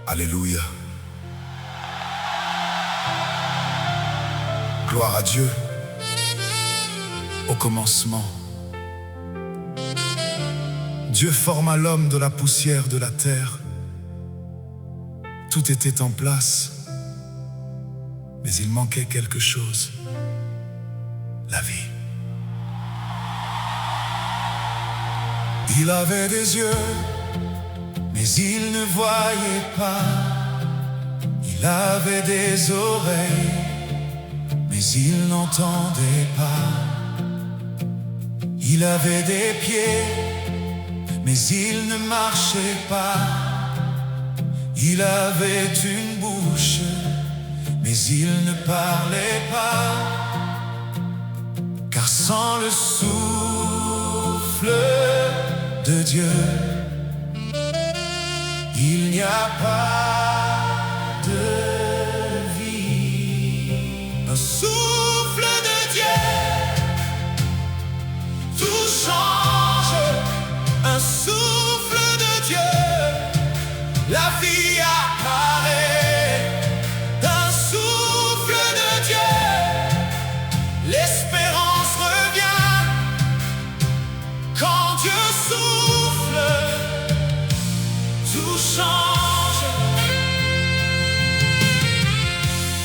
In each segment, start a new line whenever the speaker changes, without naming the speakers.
Alléluia. Gloire à Dieu. Au commencement, Dieu forma l'homme de la poussière de la terre. Tout était en place, mais il manquait quelque chose. La vie. Il avait des yeux, mais il ne voyait pas. Il avait des oreilles, mais il n'entendait pas. Il avait des pieds, mais il ne marchait pas. Il avait une bouche, mais il ne parlait pas. Car sans le souffle de Dieu, il n'y a pas de vie. Un souffle de Dieu, tout change. Un souffle de Dieu, la vie apparaît. D'un souffle de Dieu, l'espérance revient. Quand Dieu souffle, tout change.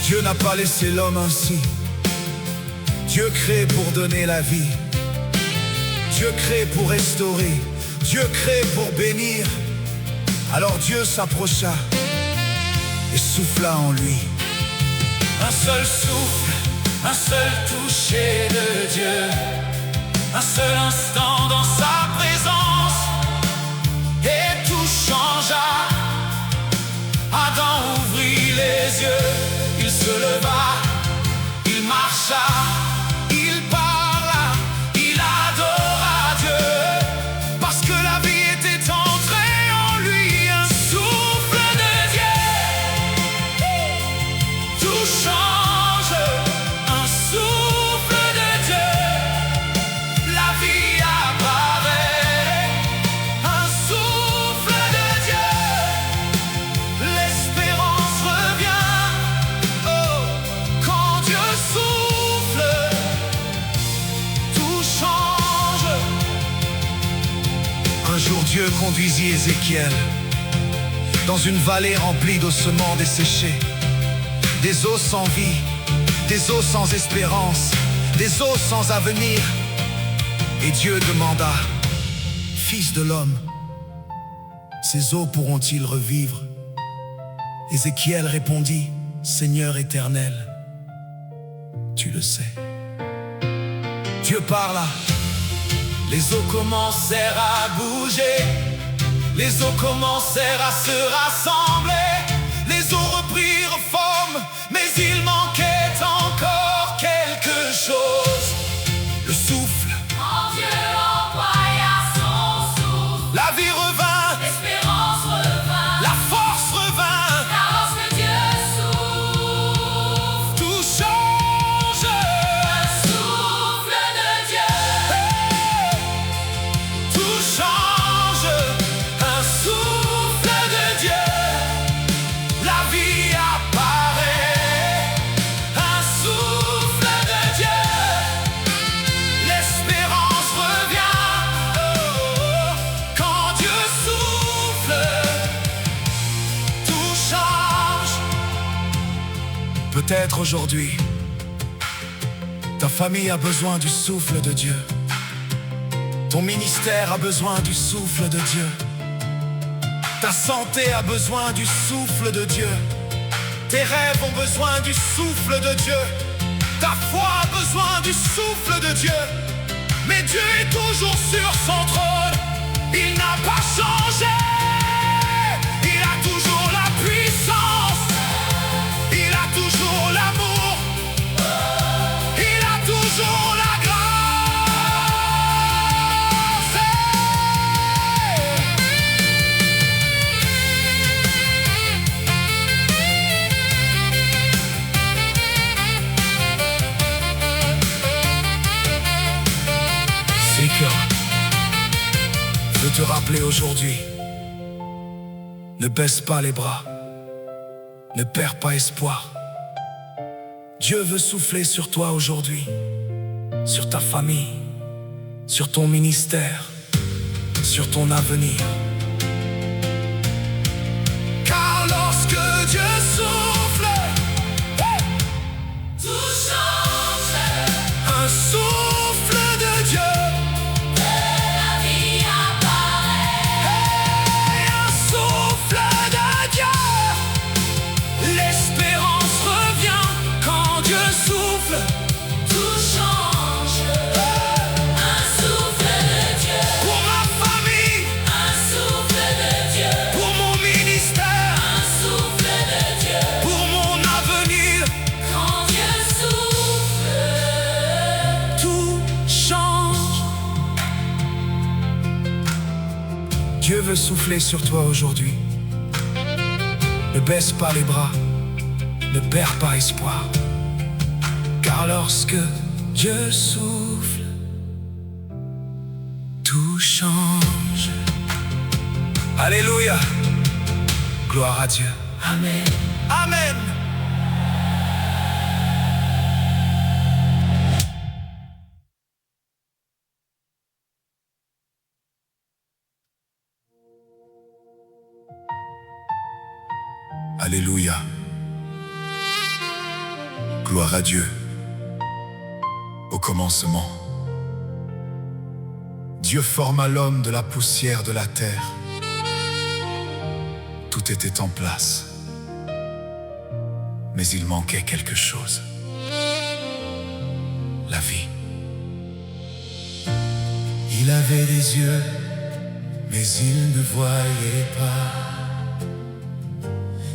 Dieu n'a pas laissé l'homme ainsi. Dieu crée pour donner la vie. Dieu crée pour restaurer. Dieu crée pour bénir. Alors Dieu s'approcha et souffla en lui. Un seul souffle, un seul toucher de Dieu. Un seul instant dans sa présence, et tout changea. Adam ouvrit les yeux, il se leva, il marcha, il parla, il adora Dieu, parce que la vie était entrée en lui. Un souffle de Dieu, tout change. Un souffle de Dieu, la vie apparaît. Un souffle de Dieu, l'espérance revient. Oh, quand Dieu souffle, tout change. Un jour Dieu conduisit Ézéchiel dans une vallée remplie d'ossements desséchés, des eaux sans vie, des eaux sans espérance, des eaux sans avenir. Et Dieu demanda: Fils de l'homme, ces eaux pourront-ils revivre? Ézéchiel répondit: Seigneur éternel, tu le sais. Dieu parla, les eaux commencèrent à bouger, les eaux commencèrent à se rassembler, les eaux reprirent forme, mais il manquait encore quelque chose. Le souffle.
Quand Dieu envoya son souffle,
La vie revint,
l'espérance revint.
la force revint,
Car lorsque Dieu souffle,
tout change.
un souffle de Dieu,
Hey! Tout change. Un souffle de Dieu, la vie apparaît. Un souffle de Dieu, l'espérance revient. Oh, quand Dieu souffle, tout change. Peut-être aujourd'hui, ta famille a besoin du souffle de Dieu. Ton ministère a besoin du souffle de Dieu. Ta santé a besoin du souffle de Dieu. Tes rêves ont besoin du souffle de Dieu. Ta foi a besoin du souffle de Dieu. Mais Dieu est toujours sur son trône. Il n'a pas changé. Il a toujours la puissance. Il a toujours l'amour. Il a toujours la grâce. Seeker veut te rappeler aujourd'hui: ne baisse pas les bras. Ne perds pas espoir. Dieu veut souffler sur toi aujourd'hui, sur ta famille, sur ton ministère, sur ton avenir. Car lorsque Dieu souffle,
Tout change,
un souffle de Dieu,
la vie apparaît.
un souffle de Dieu, l'espérance revient quand Dieu souffle.
Tout change, un souffle de Dieu.
Pour ma famille,
Un souffle de Dieu.
pour mon ministère,
Un souffle de Dieu.
pour mon avenir,
Quand Dieu souffle,
tout change. Dieu veut souffler sur toi aujourd'hui. Ne baisse pas les bras, ne perds pas espoir. Car lorsque Dieu souffle, tout change. Alléluia. Gloire à Dieu.
Amen.
Amen. Alléluia. Gloire à Dieu. Au commencement, Dieu forma l'homme de la poussière de la terre. Tout était en place. Mais il manquait quelque chose. La vie. Il avait des yeux, mais il ne voyait pas.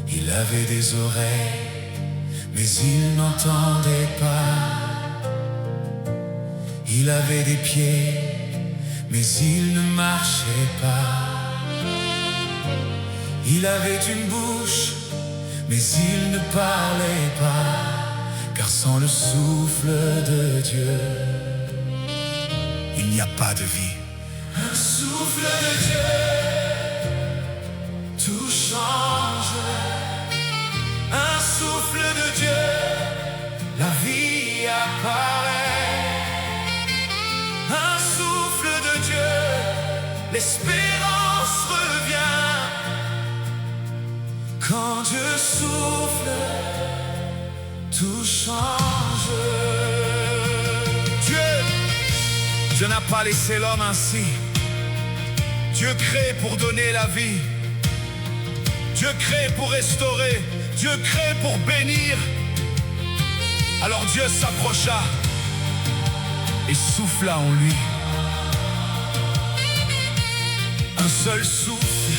Il avait des oreilles, mais il n'entendait pas. Il avait des pieds, mais il ne marchait pas. Il avait une bouche, mais il ne parlait pas. Car sans le souffle de Dieu, il n'y a pas de vie. Un souffle de Dieu, tout change. Un souffle de Dieu, la vie apparaît. Un souffle de Dieu, l'espérance revient. Quand Dieu souffle, tout change. Dieu n'a pas laissé l'homme ainsi. Dieu crée pour donner la vie. Dieu crée pour restaurer. Dieu crée pour bénir. Alors Dieu s'approcha et souffla en lui. Un seul souffle,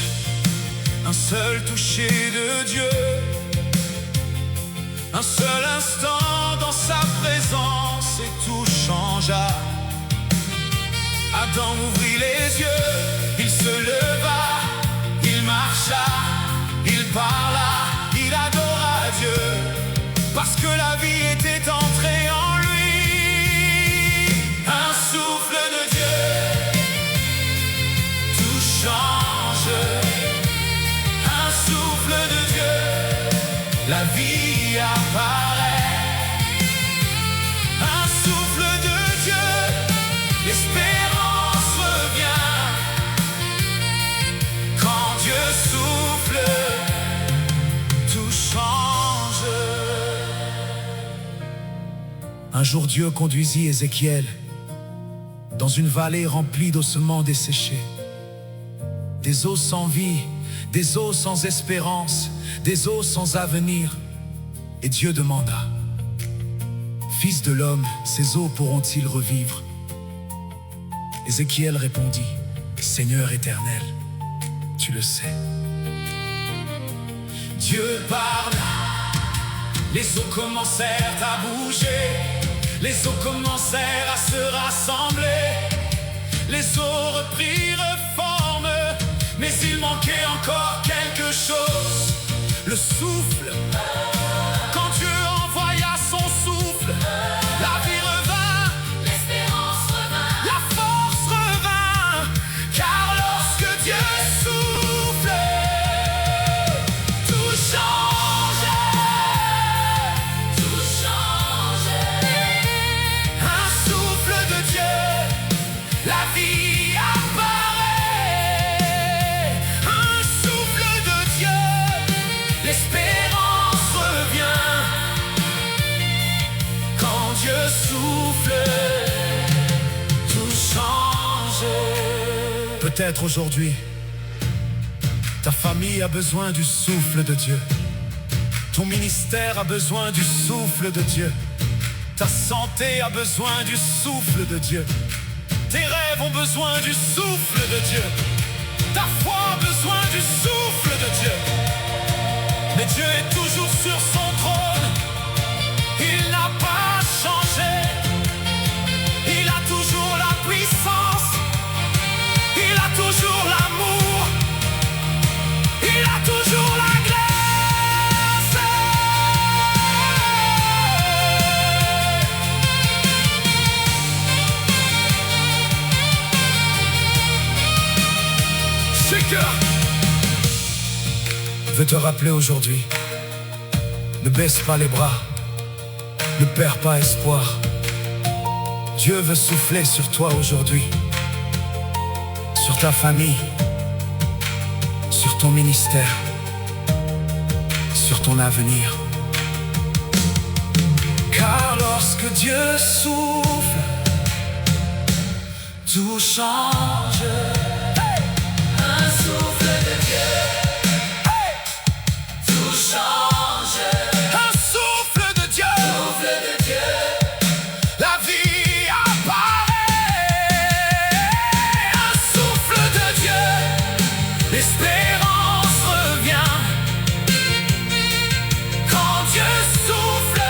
un seul toucher de Dieu. Un seul instant dans sa présence et tout changea. Adam ouvrit les yeux, il se leva, il marcha, il parla, il adora Dieu, parce que la vie était entrée en lui. Un souffle de Dieu, tout change. Un souffle de Dieu, la vie apparaît. Un souffle de Dieu, l'espérance revient. Quand Dieu souffle, tout change. Un jour Dieu conduisit Ézéchiel dans une vallée remplie d'ossements desséchés. Des eaux sans vie, des eaux sans espérance, des eaux sans avenir. Et Dieu demanda: Fils de l'homme, ces eaux pourront-ils revivre? Ézéchiel répondit: Seigneur éternel, tu le sais. Dieu parla, les eaux commencèrent à bouger, les eaux commencèrent à se rassembler, les eaux reprirent forme, mais il manquait encore quelque chose. Le souffle. Quand Dieu envoya son souffle, la vie revint,
l'espérance revint.
la force revint. Car lorsque Dieu souffle, tout change. Peut-être aujourd'hui, ta famille a besoin du souffle de Dieu. Ton ministère a besoin du souffle de Dieu. Ta santé a besoin du souffle de Dieu. Tes rêves ont besoin du souffle de Dieu. Ta foi a besoin du souffle de Dieu. Mais Dieu est toujours sur son trône. Il n'a pas changé. Il a toujours la puissance. Il a toujours l'amour. Il a toujours la grâce. Shaker veut te rappeler aujourd'hui, ne baisse pas les bras, ne perds pas espoir. Dieu veut souffler sur toi aujourd'hui, sur ta famille, sur ton ministère, sur ton avenir. Car lorsque Dieu souffle, tout change.
Un souffle de Dieu, tout change.
Un souffle de Dieu,
Souffle de Dieu,
la vie apparaît. Un souffle de Dieu, l'espérance revient. Quand Dieu souffle,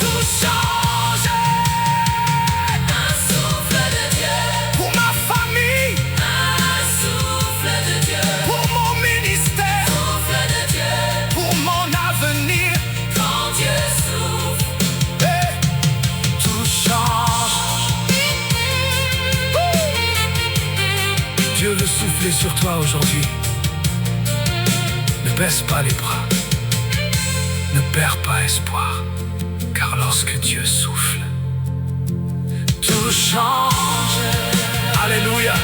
tout change.
un souffle de Dieu,
Pour ma famille,
un souffle de Dieu,
pour mon ministère,
souffle de Dieu.
pour mon avenir,
Quand Dieu souffle,
tout change. Dieu veut souffler sur toi aujourd'hui. Ne baisse pas les bras, ne perds pas espoir, car lorsque Dieu souffle, tout change. Alléluia.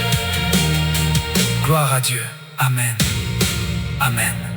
Gloire à Dieu. Amen. Amen.